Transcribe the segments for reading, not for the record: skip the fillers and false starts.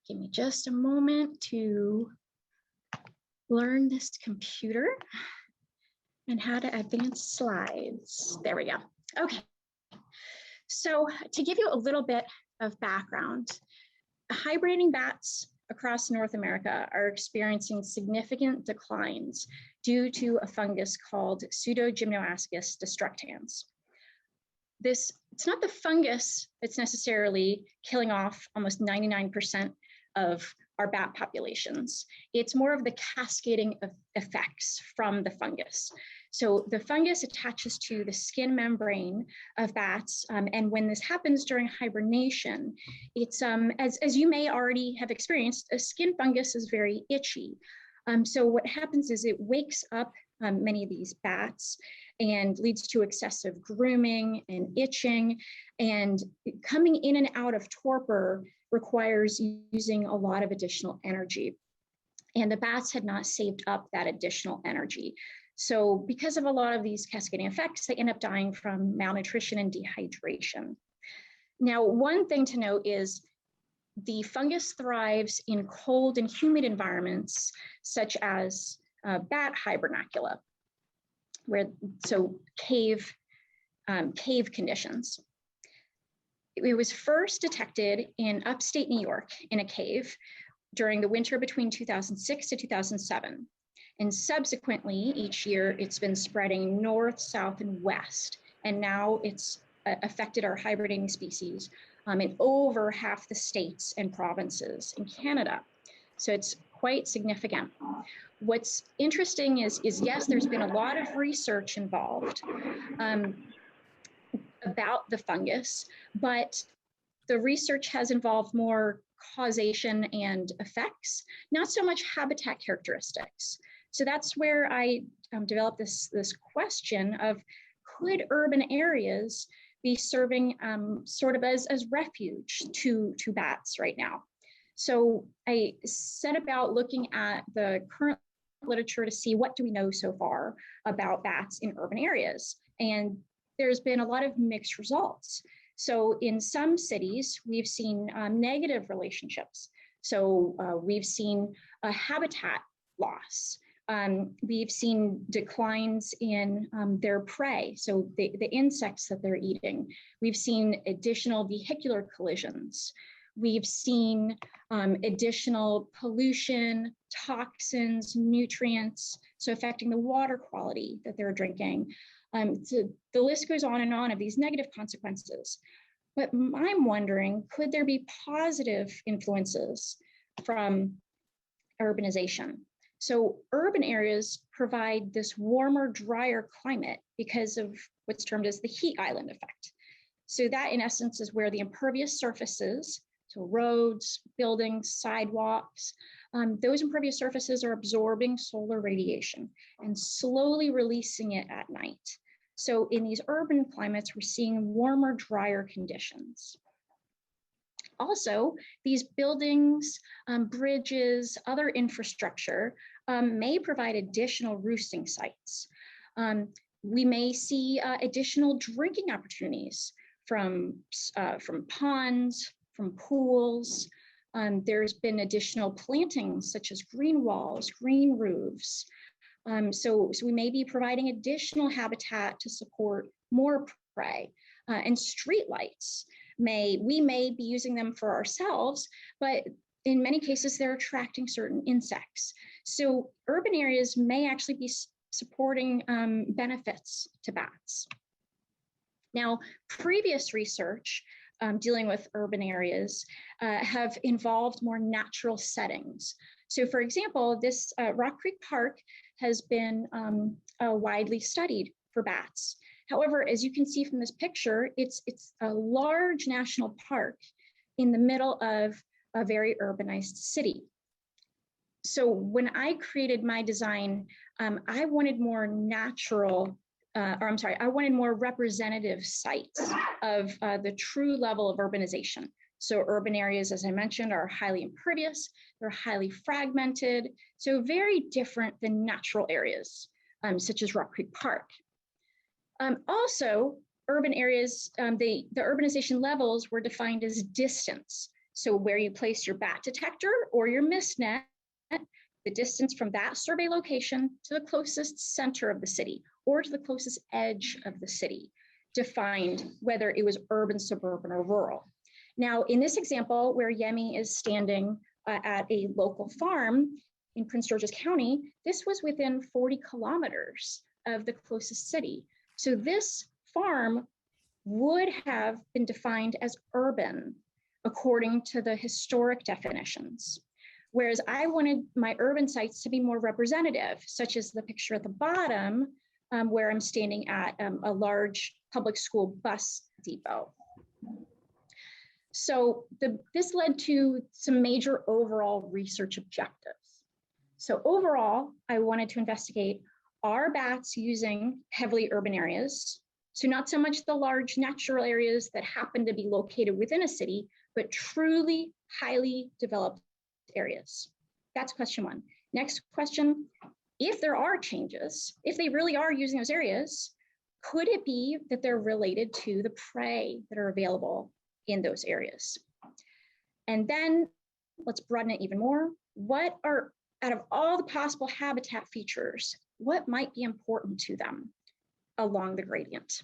Give me just a moment to learn this computer and how to advance slides. There we go. Okay. So to give you a little bit of background, hibernating bats across North America are experiencing significant declines due to a fungus called Pseudogymnoascus destructans. It's not the fungus that's necessarily killing off almost 99% of our bat populations. It's more of the cascading of effects from the fungus. So the fungus attaches to the skin membrane of bats, and when this happens during hibernation, it's as you may already have experienced, a skin fungus is very itchy. So what happens is it wakes up many of these bats and leads to excessive grooming and itching, and coming in and out of torpor requires using a lot of additional energy. And the bats had not saved up that additional energy. So because of a lot of these cascading effects, they end up dying from malnutrition and dehydration. Now, one thing to note is the fungus thrives in cold and humid environments, such as bat hibernacula, cave conditions. It was first detected in upstate New York in a cave during the winter between 2006 to 2007. And subsequently, each year, it's been spreading north, south, and west. And now it's affected our hibernating species in over half the states and provinces in Canada. So it's quite significant. What's interesting is yes, there's been a lot of research involved about the fungus, but the research has involved more causation and effects, not so much habitat characteristics. So that's where I developed this question of, could urban areas be serving sort of as refuge to bats right now? So I set about looking at the current literature to see what do we know so far about bats in urban areas. And there's been a lot of mixed results. So in some cities, we've seen negative relationships. So we've seen a habitat loss. We've seen declines in their prey, so the insects that they're eating. We've seen additional vehicular collisions. We've seen additional pollution, toxins, nutrients, so affecting the water quality that they're drinking. So the list goes on and on of these negative consequences. But I'm wondering, could there be positive influences from urbanization? So urban areas provide this warmer, drier climate because of what's termed as the heat island effect. So that in essence is where the impervious surfaces, so roads, buildings, sidewalks, those impervious surfaces are absorbing solar radiation and slowly releasing it at night. So in these urban climates, we're seeing warmer, drier conditions. Also, these buildings, bridges, other infrastructure may provide additional roosting sites. We may see additional drinking opportunities from ponds, from pools. There's been additional plantings such as green walls, green roofs. So we may be providing additional habitat to support more prey. And street lights, we may be using them for ourselves, but in many cases, they're attracting certain insects. So urban areas may actually be supporting benefits to bats. Now, previous research dealing with urban areas have involved more natural settings. So for example, this Rock Creek Park has been widely studied for bats. However, as you can see from this picture, it's a large national park in the middle of a very urbanized city. So when I created my design, I wanted more natural, I wanted more representative sites of the true level of urbanization. So urban areas, as I mentioned, are highly impervious, they're highly fragmented, so very different than natural areas, such as Rock Creek Park. Also, urban areas, the urbanization levels were defined as distance. So where you place your bat detector or your mist net, the distance from that survey location to the closest center of the city or to the closest edge of the city defined whether it was urban, suburban, or rural. Now, in this example, where Yemi is standing at a local farm in Prince George's County, this was within 40 kilometers of the closest city. So this farm would have been defined as urban according to the historic definitions. Whereas I wanted my urban sites to be more representative, such as the picture at the bottom, where I'm standing at a large public school bus depot. So this led to some major overall research objectives. So overall, I wanted to investigate, are bats using heavily urban areas? So not so much the large natural areas that happen to be located within a city, but truly highly developed areas. That's question one. Next question, if there are changes, if they really are using those areas, could it be that they're related to the prey that are available in those areas? And then let's broaden it even more. What are, out of all the possible habitat features, what might be important to them along the gradient?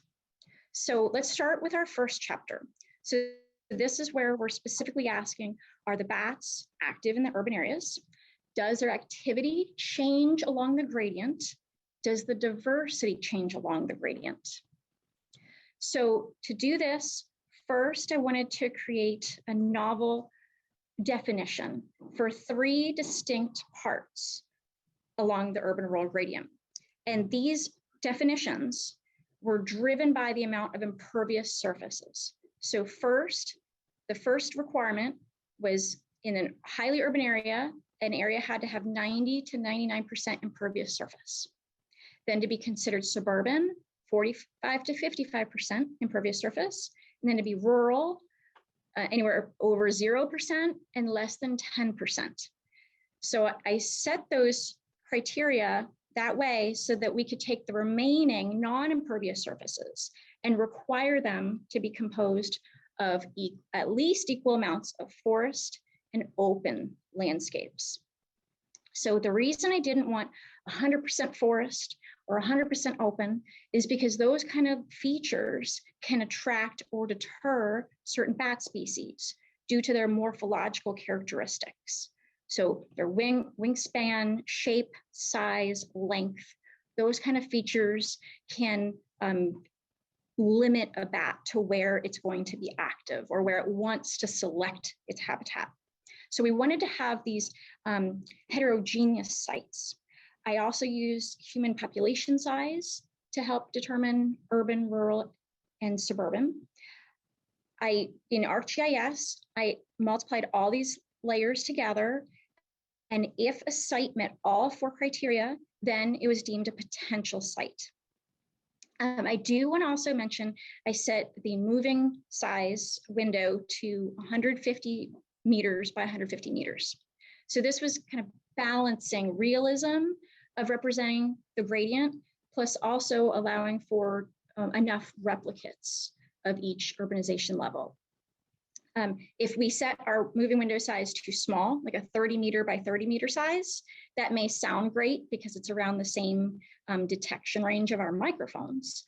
So let's start with our first chapter. So this is where we're specifically asking, are the bats active in the urban areas? Does their activity change along the gradient? Does the diversity change along the gradient? So to do this, first I wanted to create a novel definition for 3 distinct parts along the urban-rural gradient. And these definitions were driven by the amount of impervious surfaces. So first, the first requirement was in a highly urban area, an area had to have 90 to 99% impervious surface. Then to be considered suburban, 45 to 55% impervious surface. And then to be rural, anywhere over 0% and less than 10%. So I set those criteria that way so that we could take the remaining non-impervious surfaces and require them to be composed of at least equal amounts of forest and open landscapes. So the reason I didn't want 100% forest or 100% open is because those kind of features can attract or deter certain bat species due to their morphological characteristics. So their wingspan, shape, size, length, those kind of features can limit a bat to where it's going to be active or where it wants to select its habitat. So we wanted to have these heterogeneous sites. I also used human population size to help determine urban, rural, and suburban. In ArcGIS, I multiplied all these layers together, and if a site met all 4 criteria, then it was deemed a potential site. I do want to also mention, I set the moving size window to 150 meters by 150 meters. So this was kind of balancing realism of representing the gradient, plus also allowing for enough replicates of each urbanization level. If we set our moving window size too small, like a 30 meter by 30 meter size, that may sound great because it's around the same detection range of our microphones.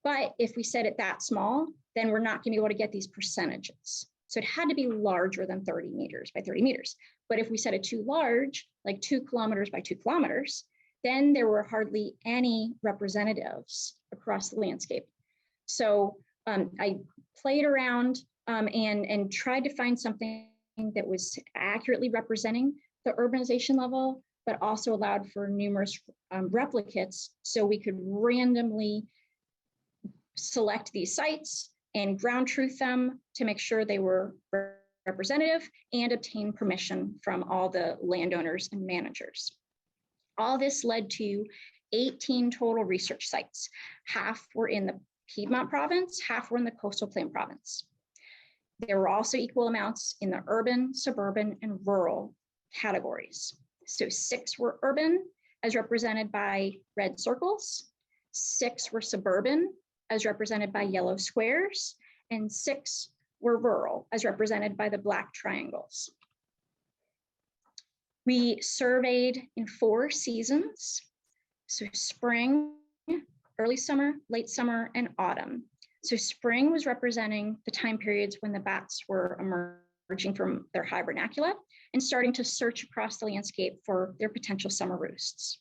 But if we set it that small, then we're not gonna be able to get these percentages. So it had to be larger than 30 meters by 30 meters. But if we set it too large, like 2 kilometers by 2 kilometers, then there were hardly any representatives across the landscape. So I played around and tried to find something that was accurately representing the urbanization level, but also allowed for numerous replicates so we could randomly select these sites and ground truth them to make sure they were representative and obtain permission from all the landowners and managers. All this led to 18 total research sites. Half were in the Piedmont province, half were in the Coastal Plain province. There were also equal amounts in the urban, suburban, and rural categories. So 6 were urban, as represented by red circles. 6 were suburban, as represented by yellow squares. And 6 were rural, as represented by the black triangles. We surveyed in 4 seasons, so spring, early summer, late summer, and autumn. So spring was representing the time periods when the bats were emerging from their hibernacula and starting to search across the landscape for their potential summer roosts.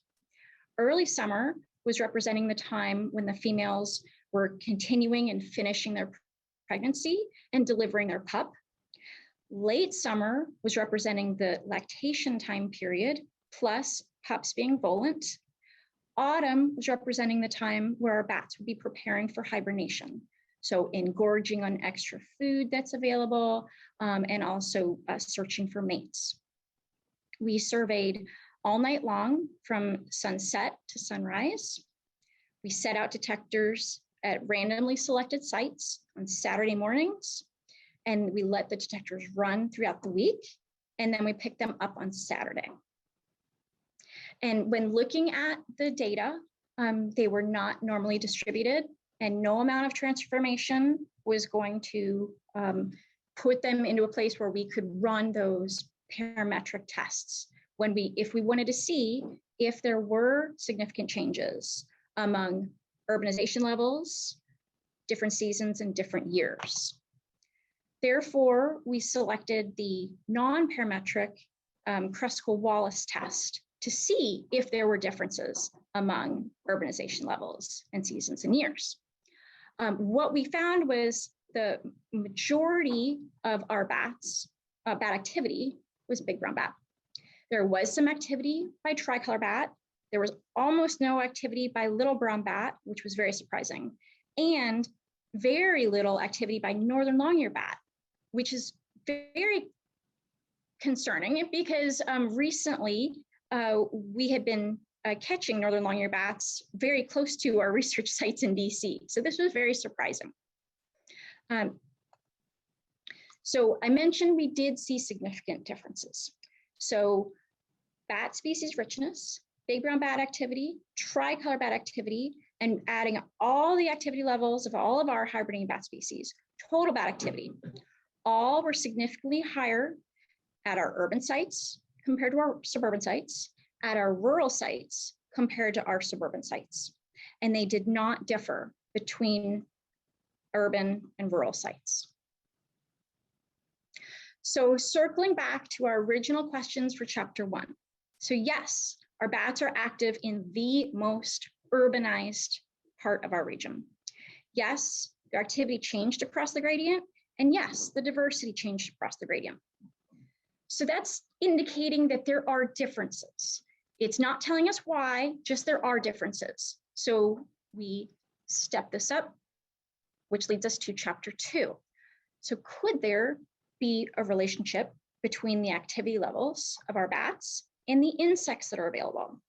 Early summer was representing the time when the females were continuing and finishing their pregnancy and delivering their pup. Late summer was representing the lactation time period, plus pups being volant. Autumn was representing the time where our bats would be preparing for hibernation. So engorging on extra food that's available, and also searching for mates. We surveyed all night long from sunset to sunrise. We set out detectors at randomly selected sites on Saturday mornings, and we let the detectors run throughout the week, and then we picked them up on Saturday. And when looking at the data, they were not normally distributed, and no amount of transformation was going to put them into a place where we could run those parametric tests if we wanted to see if there were significant changes among urbanization levels, different seasons, and different years. Therefore, we selected the non-parametric Kruskal-Wallis test to see if there were differences among urbanization levels and seasons and years. What we found was the majority of our bats, bat activity was big brown bat. There was some activity by tricolor bat. There was almost no activity by little brown bat, which was very surprising, and very little activity by northern long-eared bat, which is very concerning because recently we had been catching northern long-eared bats very close to our research sites in DC. So this was very surprising. So I mentioned we did see significant differences. So bat species richness, big brown bat activity, tricolor bat activity, and adding all the activity levels of all of our hibernating bat species, total bat activity, all were significantly higher at our urban sites compared to our suburban sites, at our rural sites compared to our suburban sites. And they did not differ between urban and rural sites. So circling back to our original questions for chapter 1. So yes, our bats are active in the most urbanized part of our region. Yes, their activity changed across the gradient, and yes, the diversity changed across the gradient. So that's indicating that there are differences. It's not telling us why, just there are differences. So we step this up, which leads us to chapter 2. So could there be a relationship between the activity levels of our bats and the insects that are available?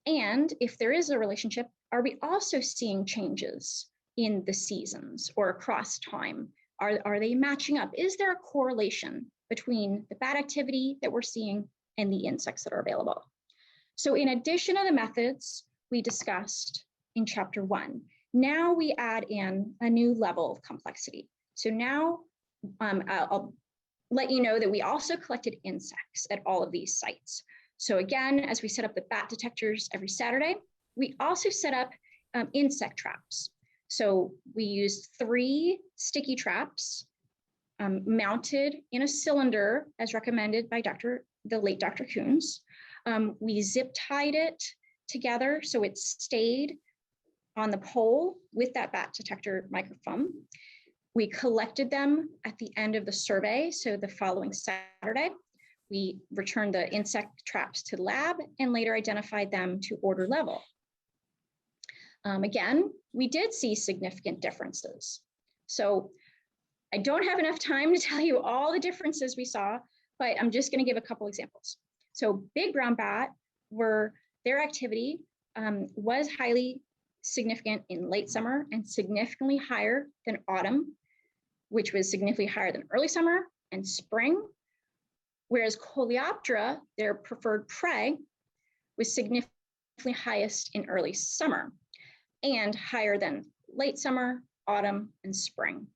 And if there is a relationship, are we also seeing changes in the seasons or across time? Are they matching up? Is there a correlation between the bat activity that we're seeing and the insects that are available? So in addition to the methods we discussed in chapter 1, now we add in a new level of complexity. So now I'll let you know that we also collected insects at all of these sites. So again, as we set up the bat detectors every Saturday, we also set up insect traps. So we used 3 sticky traps mounted in a cylinder as recommended by the late Dr. Coons. We zip tied it together so it stayed on the pole with that bat detector microphone. We collected them at the end of the survey. So the following Saturday, we returned the insect traps to the lab and later identified them to order level. Again, we did see significant differences. So I don't have enough time to tell you all the differences we saw, but I'm just going to give a couple examples. So big brown bat, their activity was highly significant in late summer and significantly higher than autumn, which was significantly higher than early summer and spring. Whereas Coleoptera, their preferred prey, was significantly highest in early summer and higher than late summer, autumn, and spring.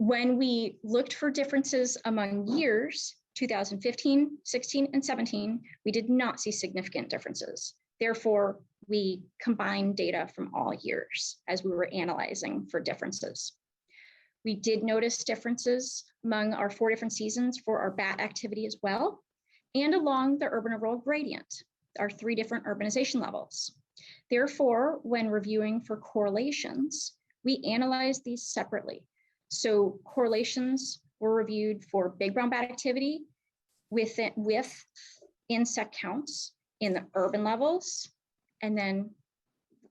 When we looked for differences among years, 2015, 16, and 17, we did not see significant differences. Therefore, we combined data from all years as we were analyzing for differences. We did notice differences among our 4 different seasons for our bat activity as well, and along the urban to rural gradient, our 3 different urbanization levels. Therefore, when reviewing for correlations, we analyzed these separately. So correlations were reviewed for big brown bat activity with insect counts in the urban levels, and then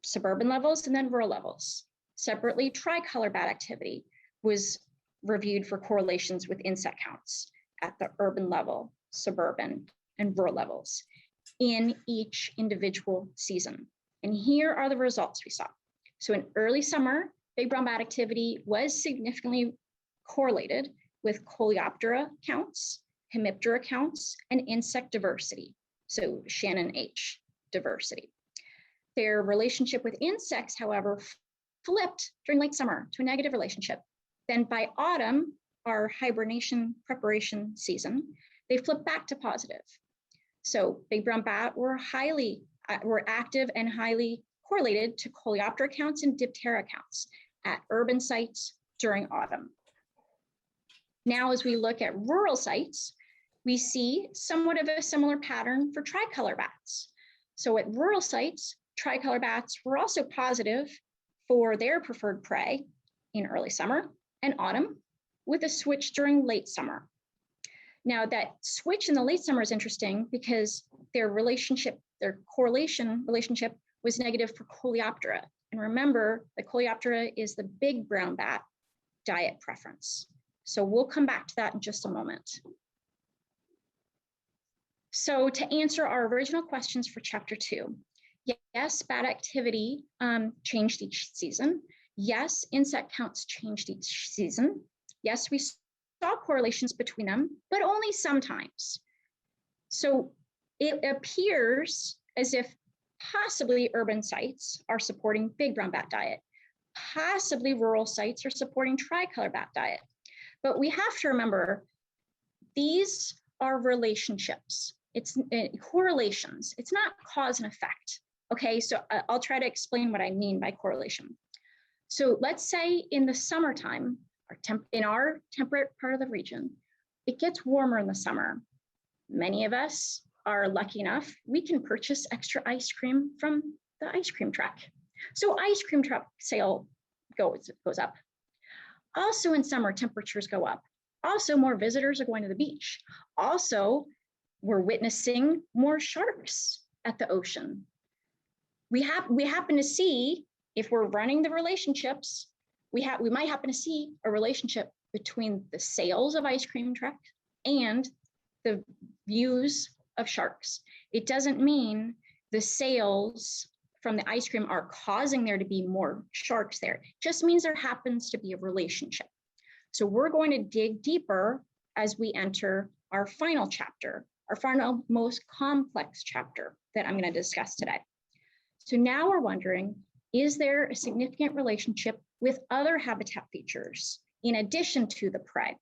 suburban levels, and then rural levels. Separately, tricolor bat activity was reviewed for correlations with insect counts at the urban level, suburban, and rural levels in each individual season. And here are the results we saw. So in early summer, big brown bat activity was significantly correlated with Coleoptera counts, Hemiptera counts, and insect diversity. So Shannon H diversity. Their relationship with insects, however, flipped during late summer to a negative relationship. Then by autumn, our hibernation preparation season, they flipped back to positive. So big brown bat were active and highly correlated to Coleoptera counts and Diptera counts at urban sites during autumn. Now, as we look at rural sites, we see somewhat of a similar pattern for tricolor bats. So at rural sites, tricolor bats were also positive for their preferred prey in early summer and autumn, with a switch during late summer. Now, that switch in the late summer is interesting because their correlation relationship was negative for Coleoptera. And remember, the Coleoptera is the big brown bat diet preference. So we'll come back to that in just a moment. So to answer our original questions for chapter 2, yes, bat activity changed each season. Yes, insect counts changed each season. Yes, we saw correlations between them, but only sometimes. So it appears as if possibly urban sites are supporting big brown bat diet. Possibly rural sites are supporting tricolor bat diet. But we have to remember, these are relationships. It's correlations. It's not cause and effect. Okay, so I'll try to explain what I mean by correlation. So let's say in the summertime, in our temperate part of the region, it gets warmer in the summer. Many of us are lucky enough, we can purchase extra ice cream from the ice cream truck. So ice cream truck sale goes up. Also in summer, temperatures go up. Also, more visitors are going to the beach. Also, we're witnessing more sharks at the ocean. We happen to see, if we're running the relationships, we might happen to see a relationship between the sales of ice cream trucks and the views of sharks. It doesn't mean the sales from the ice cream are causing there to be more sharks there. It just means there happens to be a relationship. So we're going to dig deeper as we enter our final chapter, our final most complex chapter that I'm going to discuss today. So now we're wondering, is there a significant relationship with other habitat features in addition to the prey?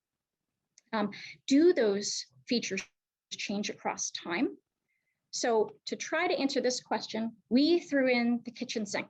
Do those features change across time? So to try to answer this question, we threw in the kitchen sink.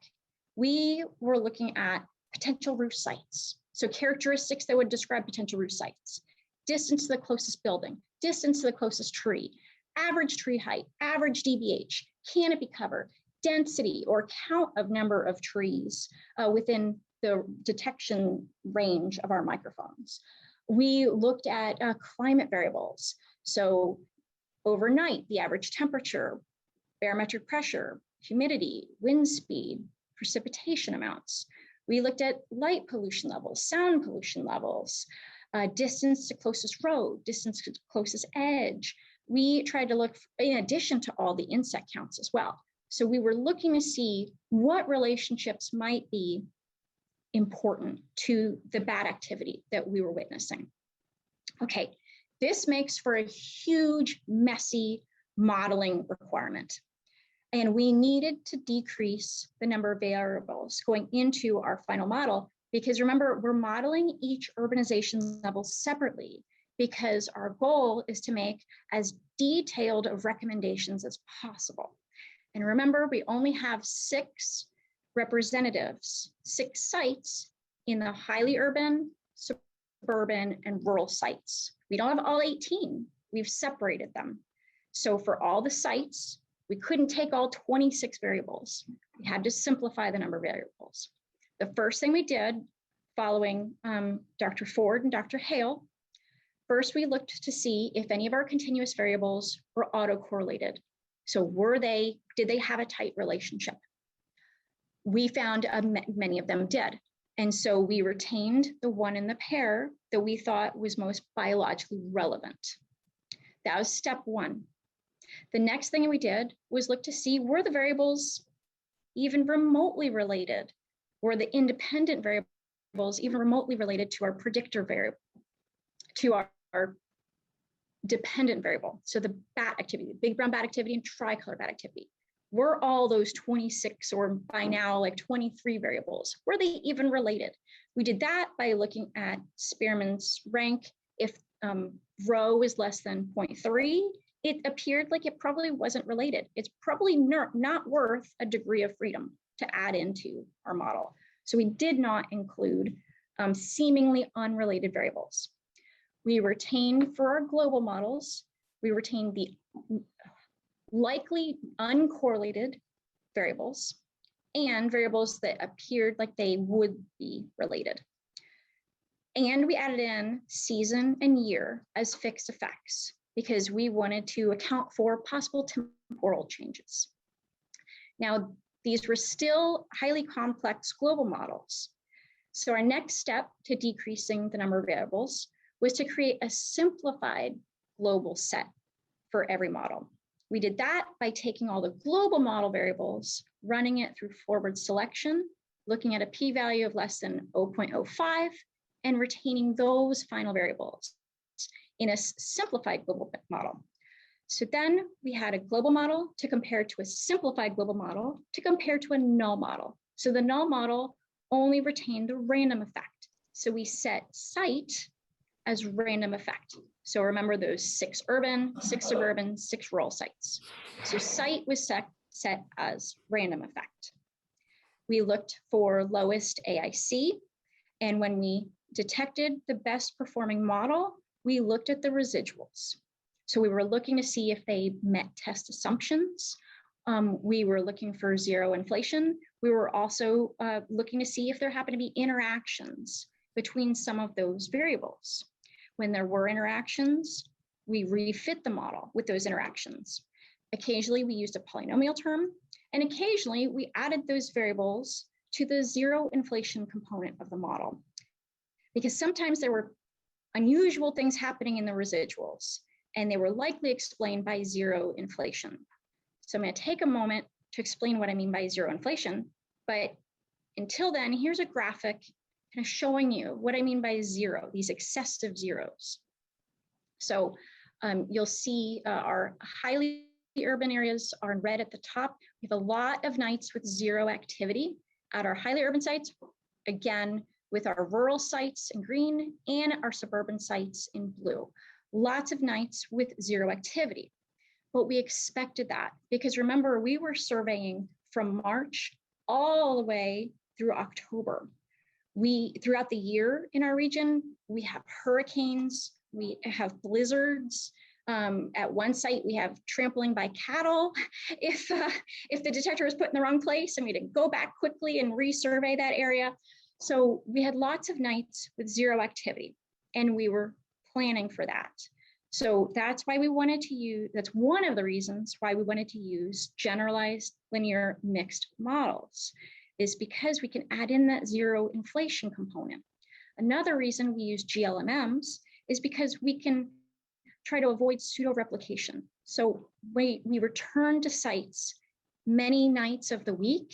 We were looking at potential roof sites. So characteristics that would describe potential roof sites: distance to the closest building, distance to the closest tree, average tree height, average DBH, canopy cover, density or count of number of trees within the detection range of our microphones. We looked at climate variables. So overnight, the average temperature, barometric pressure, humidity, wind speed, precipitation amounts. We looked at light pollution levels, sound pollution levels, distance to closest road, distance to closest edge. We tried to look in addition to all the insect counts as well. So we were looking to see what relationships might be important to the bat activity that we were witnessing. Okay, this makes for a huge, messy modeling requirement. And we needed to decrease the number of variables going into our final model Because remember, we're modeling each urbanization level separately because our goal is to make as detailed of recommendations as possible. And remember, we only have 6 representatives, 6 sites in the highly urban, suburban, and rural sites. We don't have all 18. We've separated them. So for all the sites, we couldn't take all 26 variables. We had to simplify the number of variables. The first thing we did, following Dr. Ford and Dr. Hale, first we looked to see if any of our continuous variables were autocorrelated. So did they have a tight relationship? We found many of them did. And so we retained the one in the pair that we thought was most biologically relevant. That was step 1. The next thing we did was look to see, were the variables even remotely related? Were the independent variables even remotely related to our predictor variable, to our dependent variable? So the bat activity, big brown bat activity and tricolor bat activity. Were all those 26 or by now like 23 variables, were they even related? We did that by looking at Spearman's rank. If rho is less than 0.3, it appeared like it probably wasn't related. It's probably not worth a degree of freedom to add into our model. So we did not include seemingly unrelated variables. We retained for our global models, we retained the likely uncorrelated variables and variables that appeared like they would be related. And we added in season and year as fixed effects because we wanted to account for possible temporal changes. Now, these were still highly complex global models. So our next step to decreasing the number of variables was to create a simplified global set for every model. We did that by taking all the global model variables, running it through forward selection, looking at a p-value of less than 0.05, and retaining those final variables in a simplified global model. So then we had a global model to compare to a simplified global model to compare to a null model. So the null model only retained the random effect. So we set site as random effect. So remember those 6 urban, 6 suburban, 6 rural sites. So site was set as random effect. We looked for lowest AIC, and when we detected the best performing model, we looked at the residuals. So we were looking to see if they met test assumptions. We were looking for zero inflation. We were also looking to see if there happened to be interactions between some of those variables. When there were interactions, we refit the model with those interactions. Occasionally, we used a polynomial term, and occasionally we added those variables to the zero inflation component of the model, because sometimes there were unusual things happening in the residuals, and they were likely explained by zero inflation. So I'm going to take a moment to explain what I mean by zero inflation, but until then, here's a graphic kind of showing you what I mean by zero, these excessive zeros. So you'll see our highly urban areas are in red at the top. We have a lot of nights with zero activity at our highly urban sites, again, with our rural sites in green and our suburban sites in blue. Lots of nights with zero activity. But we expected that because remember, we were surveying from March all the way through October. Throughout the year in our region, we have hurricanes, we have blizzards. At one site, we have trampling by cattle. If the detector was put in the wrong place, and we had to go back quickly and resurvey that area. So we had lots of nights with zero activity, and we were planning for that. So that's why we wanted to use, that's one of the reasons why we wanted to use generalized linear mixed models, is because we can add in that zero inflation component. Another reason we use GLMMs is because we can try to avoid pseudo replication. So we return to sites many nights of the week,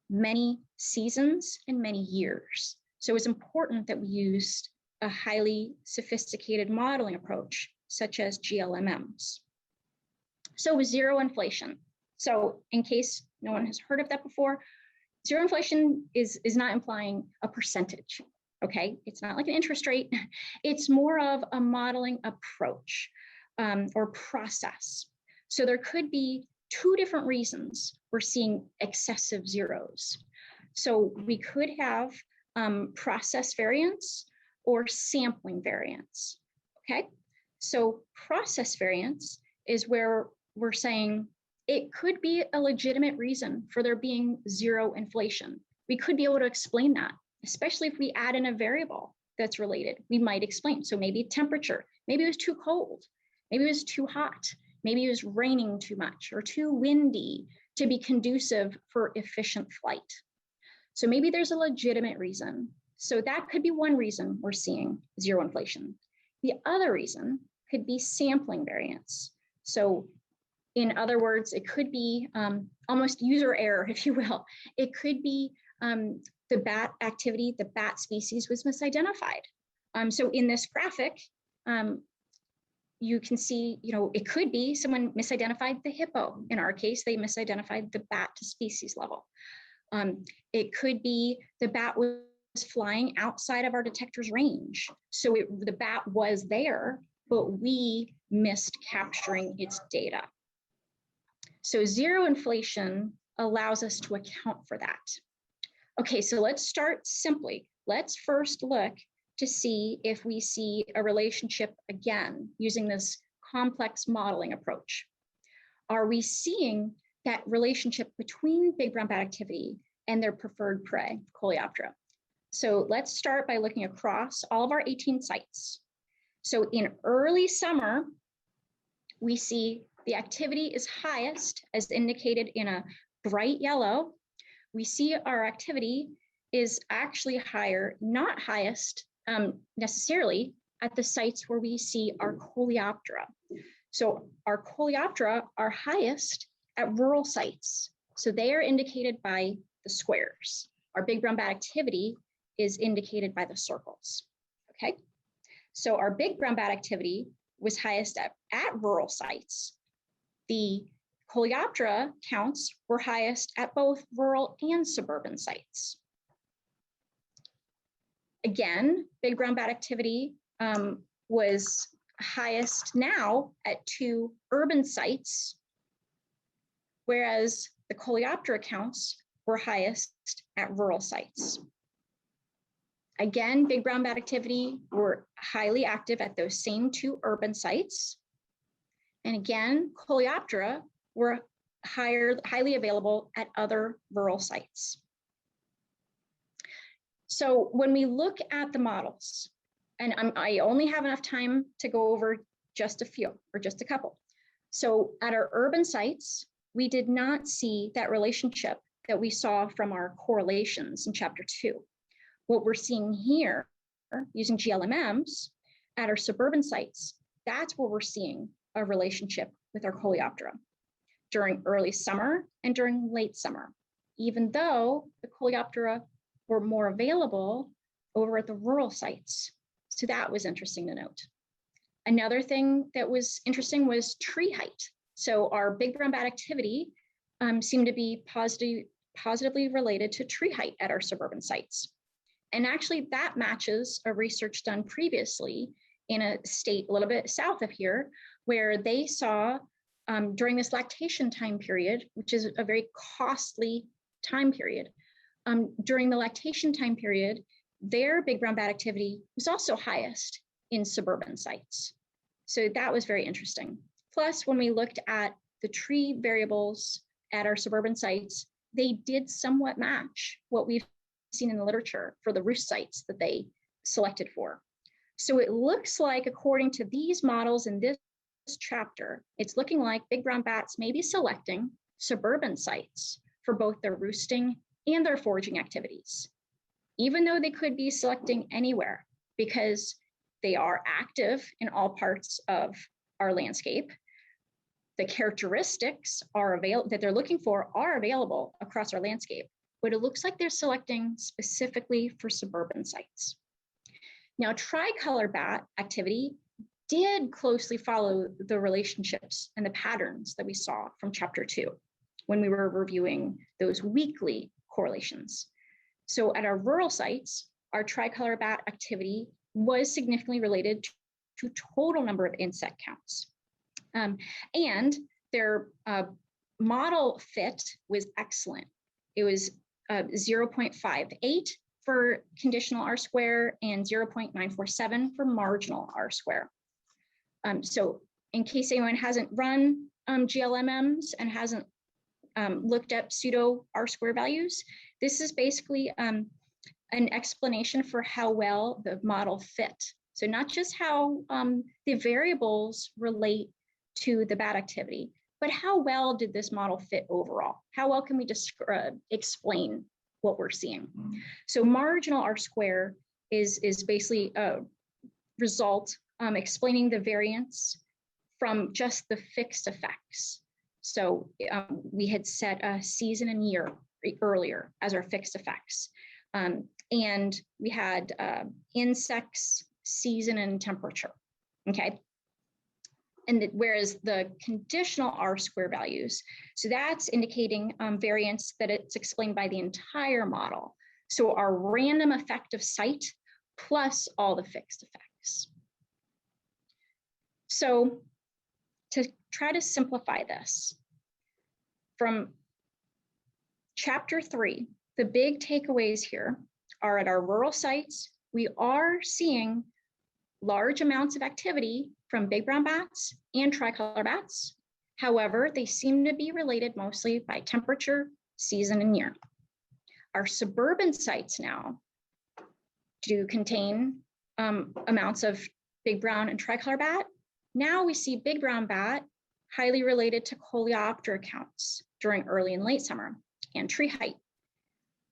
many seasons, and many years. So it's important that we used a highly sophisticated modeling approach, such as GLMMs. So zero inflation. So in case no one has heard of that before, Zero inflation is not implying a percentage, okay? It's not like an interest rate. It's more of a modeling approach or process. So there could be two different reasons we're seeing excessive zeros. So we could have process variance or sampling variance, okay? So process variance is where we're saying it could be a legitimate reason for there being zero inflation. We could be able to explain that, especially if we add in a variable that's related. We might explain. So maybe temperature, maybe it was too cold, maybe it was too hot, maybe it was raining too much or too windy to be conducive for efficient flight. So maybe there's a legitimate reason. So that could be one reason we're seeing zero inflation. The other reason could be sampling variance. So in other words, it could be almost user error, if you will. It could be the bat activity, the bat species was misidentified. So in this graphic, you can see, it could be someone misidentified the hippo. In our case, they misidentified the bat to species level. It could be the bat was flying outside of our detector's range. So the bat was there, but we missed capturing its data. So zero inflation allows us to account for that. Okay, so let's start simply. Let's first look to see if we see a relationship again using this complex modeling approach. Are we seeing that relationship between big brown bat activity and their preferred prey, Coleoptera? So let's start by looking across all of our 18 sites. So in early summer, we see the activity is highest as indicated in a bright yellow. We see our activity is actually higher, not highest necessarily at the sites where we see our Coleoptera. So our Coleoptera are highest at rural sites. So they are indicated by the squares. Our big brown bat activity is indicated by the circles, okay? So our big brown bat activity was highest at rural sites. The Coleoptera counts were highest at both rural and suburban sites. Again, big brown bat activity was highest now at 2 urban sites, whereas the Coleoptera counts were highest at rural sites. Again, big brown bat activity were highly active at those same 2 urban sites. And again, Coleoptera were highly available at other rural sites. So when we look at the models, and I only have enough time to go over just a few or just a couple. So at our urban sites, we did not see that relationship that we saw from our correlations in chapter 2. What we're seeing here using GLMMs at our suburban sites, that's where we're seeing a relationship with our Coleoptera during early summer and during late summer, even though the Coleoptera were more available over at the rural sites. So that was interesting to note. Another thing that was interesting was tree height. So our big brown bat activity seemed to be positively related to tree height at our suburban sites. And actually that matches a research done previously in a state a little bit south of here, where they saw during this lactation time period, which is a very costly time period, during the lactation time period, their big brown bat activity was also highest in suburban sites. So that was very interesting. Plus, when we looked at the tree variables at our suburban sites, they did somewhat match what we've seen in the literature for the roost sites that they selected for. So it looks like, according to these models in this chapter, it's looking like big brown bats may be selecting suburban sites for both their roosting and their foraging activities, even though they could be selecting anywhere because they are active in all parts of our landscape. The characteristics that they're looking for are available across our landscape, but it looks like they're selecting specifically for suburban sites. Now, tricolor bat activity did closely follow the relationships and the patterns that we saw from chapter 2 when we were reviewing those weekly correlations. So at our rural sites, our tricolor bat activity was significantly related to total number of insect counts. And their model fit was excellent. It was 0.58 for conditional R-square and 0.947 for marginal R-square. So in case anyone hasn't run GLMMs and hasn't looked up pseudo R-square values, this is basically an explanation for how well the model fit. So not just how the variables relate to the bat activity, but how well did this model fit overall? How well can we explain what we're seeing? So marginal R-square is basically a result explaining the variance from just the fixed effects. So we had set a season and year earlier as our fixed effects. And we had insects, season, and temperature, okay? And whereas the conditional R-square values, so that's indicating variance that it's explained by the entire model. So our random effective site plus all the fixed effects. So to try to simplify this, from chapter 3, the big takeaways here are at our rural sites, we are seeing large amounts of activity from big brown bats and tricolor bats. However, they seem to be related mostly by temperature, season, and year. Our suburban sites now do contain amounts of big brown and tricolor bat. Now we see big brown bat highly related to coleoptera counts during early and late summer and tree height.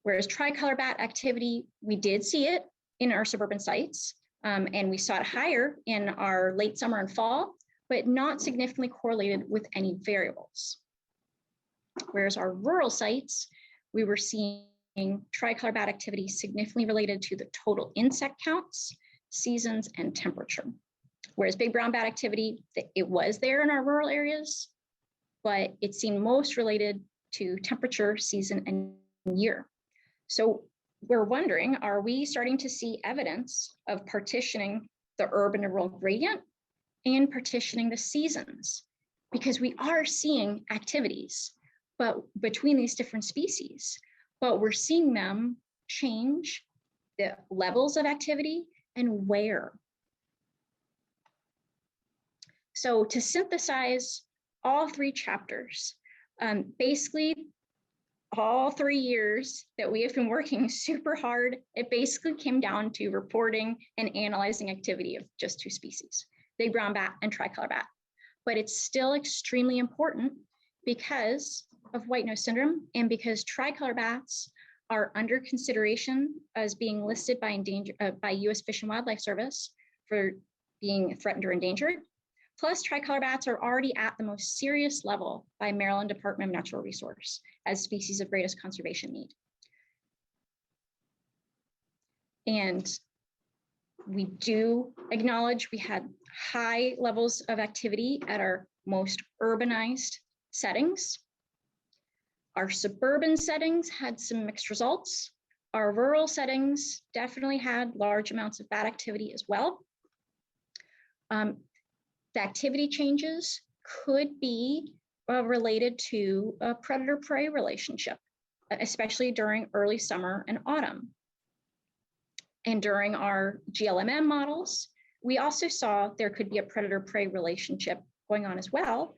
Whereas tricolor bat activity, we did see it in our suburban sites, and we saw it higher in our late summer and fall, but not significantly correlated with any variables. Whereas our rural sites, we were seeing tricolor bat activity significantly related to the total insect counts, seasons, and temperature. Whereas big brown bat activity, it was there in our rural areas, but it seemed most related to temperature, season, and year. So we're wondering, are we starting to see evidence of partitioning the urban to rural gradient and partitioning the seasons? Because we are seeing activities but between these different species, but we're seeing them change the levels of activity and where. So to synthesize all 3 chapters, basically all 3 years that we have been working super hard, it basically came down to reporting and analyzing activity of just 2 species, big brown bat and tricolor bat. But it's still extremely important because of white nose syndrome and because tricolor bats are under consideration as being listed by U.S. Fish and Wildlife Service for being threatened or endangered. Plus, tricolor bats are already at the most serious level by Maryland Department of Natural Resource as species of greatest conservation need. And we do acknowledge we had high levels of activity at our most urbanized settings. Our suburban settings had some mixed results. Our rural settings definitely had large amounts of bat activity as well. The activity changes could be related to a predator-prey relationship, especially during early summer and autumn. And during our GLMM models, we also saw there could be a predator-prey relationship going on as well.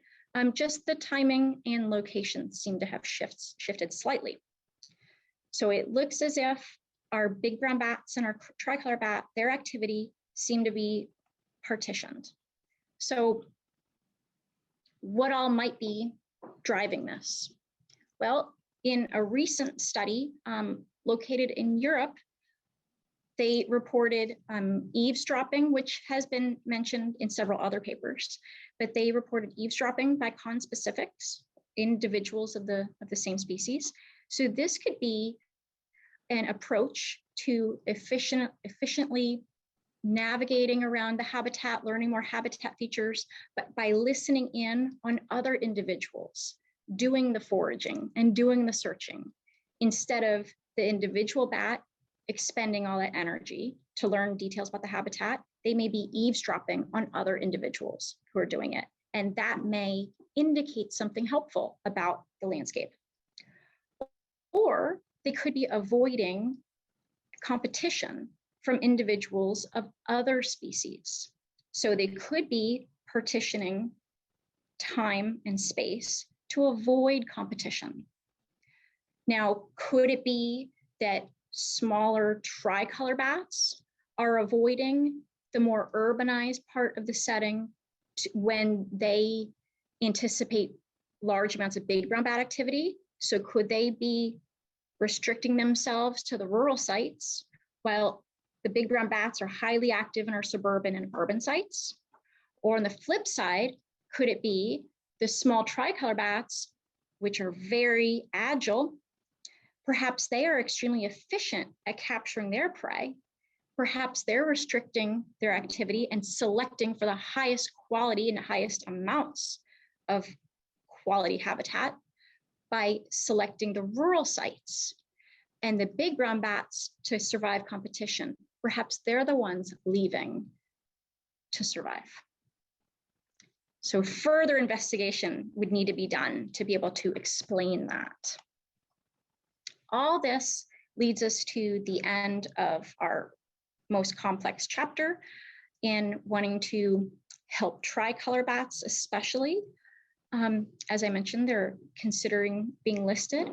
Just the timing and location seem to have shifted slightly. So it looks as if our big brown bats and our tricolor bat, their activity seem to be partitioned. So what all might be driving this? Well, in a recent study located in Europe, they reported eavesdropping, which has been mentioned in several other papers, but they reported eavesdropping by conspecifics, individuals of the same species. So this could be an approach to efficiently navigating around the habitat, learning more habitat features, but by listening in on other individuals, doing the foraging and doing the searching. instead of the individual bat expending all that energy to learn details about the habitat, they may be eavesdropping on other individuals who are doing it. And that may indicate something helpful about the landscape. Or they could be avoiding competition from individuals of other species. So they could be partitioning time and space to avoid competition. Now, could it be that smaller tricolor bats are avoiding the more urbanized part of the setting when they anticipate large amounts of big brown bat activity? So could they be restricting themselves to the rural sites while the big brown bats are highly active in our suburban and urban sites? Or on the flip side, could it be the small tricolor bats, which are very agile? Perhaps they are extremely efficient at capturing their prey. Perhaps they're restricting their activity and selecting for the highest quality and the highest amounts of quality habitat by selecting the rural sites. And the big brown bats, to survive competition, perhaps they're the ones leaving to survive. So further investigation would need to be done to be able to explain that. All this leads us to the end of our most complex chapter in wanting to help tricolor bats, especially. As I mentioned, they're considering being listed.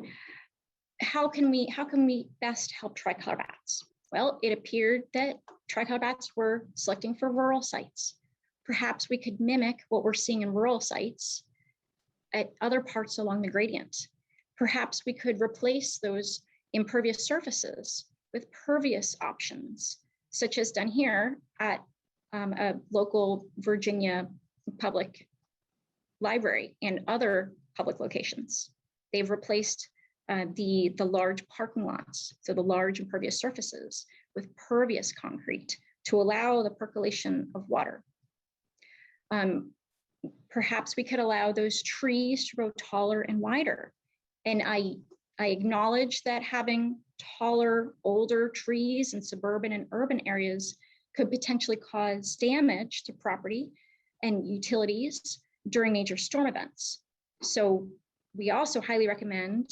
How can we best help tricolor bats? Well, it appeared that tricolor bats were selecting for rural sites. Perhaps we could mimic what we're seeing in rural sites at other parts along the gradient. Perhaps we could replace those impervious surfaces with pervious options, such as done here at a local Virginia public library and other public locations. They've replaced the large parking lots, so the large impervious surfaces, with pervious concrete to allow the percolation of water. Perhaps we could allow those trees to grow taller and wider. And I acknowledge that having taller, older trees in suburban and urban areas could potentially cause damage to property and utilities during major storm events. So we also highly recommend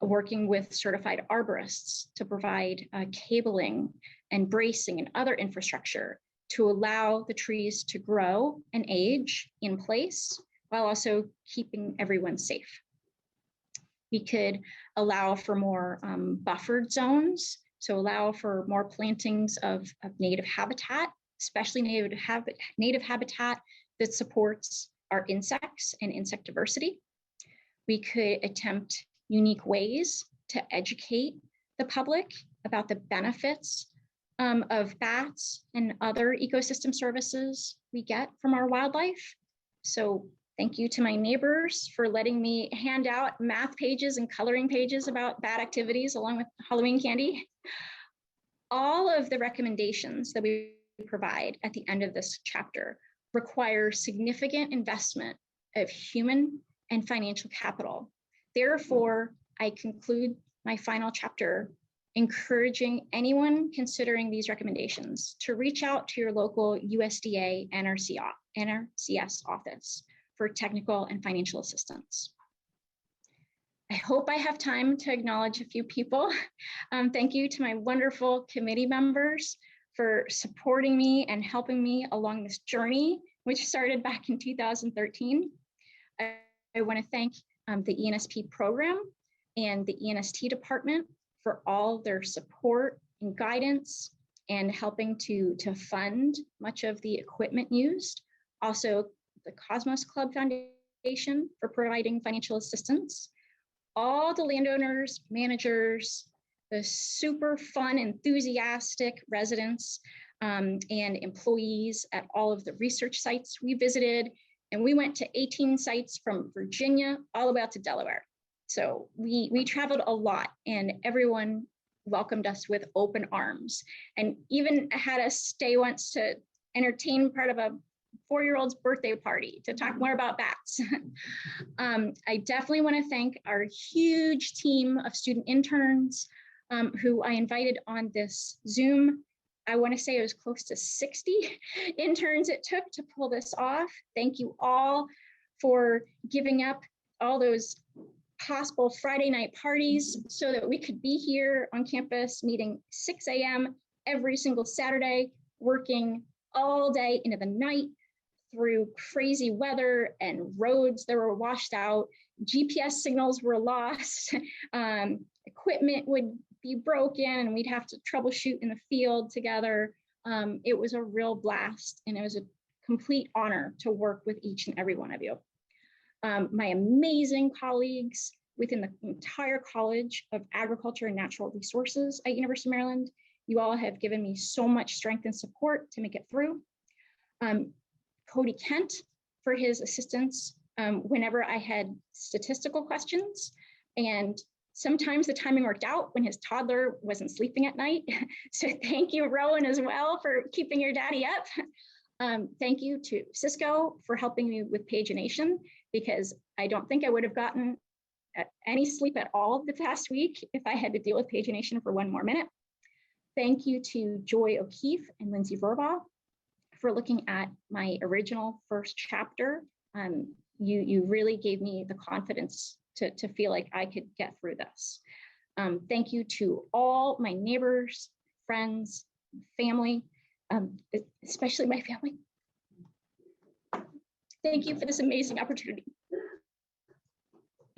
working with certified arborists to provide cabling and bracing and other infrastructure to allow the trees to grow and age in place while also keeping everyone safe. We could allow for more buffered zones, so allow for more plantings of native habitat, especially native habitat that supports our insects and insect diversity. We could attempt unique ways to educate the public about the benefits of bats and other ecosystem services we get from our wildlife. So thank you to my neighbors for letting me hand out math pages and coloring pages about bat activities along with Halloween candy. All of the recommendations that we provide at the end of this chapter require significant investment of human and financial capital. Therefore, I conclude my final chapter encouraging anyone considering these recommendations to reach out to your local USDA NRCS office for technical and financial assistance. I hope I have time to acknowledge a few people. Thank you to my wonderful committee members for supporting me and helping me along this journey, which started back in 2013. I want to thank the ENSP program and the ENST department for all their support and guidance and helping to fund much of the equipment used. Also, the Cosmos Club Foundation for providing financial assistance. All the landowners, managers, the super fun, enthusiastic residents and employees at all of the research sites we visited. And we went to 18 sites from Virginia all the way out to Delaware. So we traveled a lot and everyone welcomed us with open arms and even had us stay once to entertain part of a 4-year-old's birthday party to talk more about bats. I definitely want to thank our huge team of student interns who I invited on this Zoom. I want to say it was close to 60 interns it took to pull this off. Thank you all for giving up all those possible Friday night parties so that we could be here on campus meeting 6 a.m. every single Saturday, working all day into the night through crazy weather and roads that were washed out. GPS signals were lost. Equipment would be broken and we'd have to troubleshoot in the field together. It was a real blast and it was a complete honor to work with each and every one of you. My amazing colleagues within the entire College of Agriculture and Natural Resources at University of Maryland, you all have given me so much strength and support to make it through. Cody Kent for his assistance whenever I had statistical questions, and sometimes the timing worked out when his toddler wasn't sleeping at night. So thank you, Rowan, as well, for keeping your daddy up. Thank you to Cisco for helping me with pagination, because I don't think I would have gotten any sleep at all the past week if I had to deal with pagination for 1 more minute. Thank you to Joy O'Keefe and Lindsay Verbaugh for looking at my original first chapter. You really gave me the confidence to feel like I could get through this. Thank you to all my neighbors, friends, family, especially my family. Thank you for this amazing opportunity.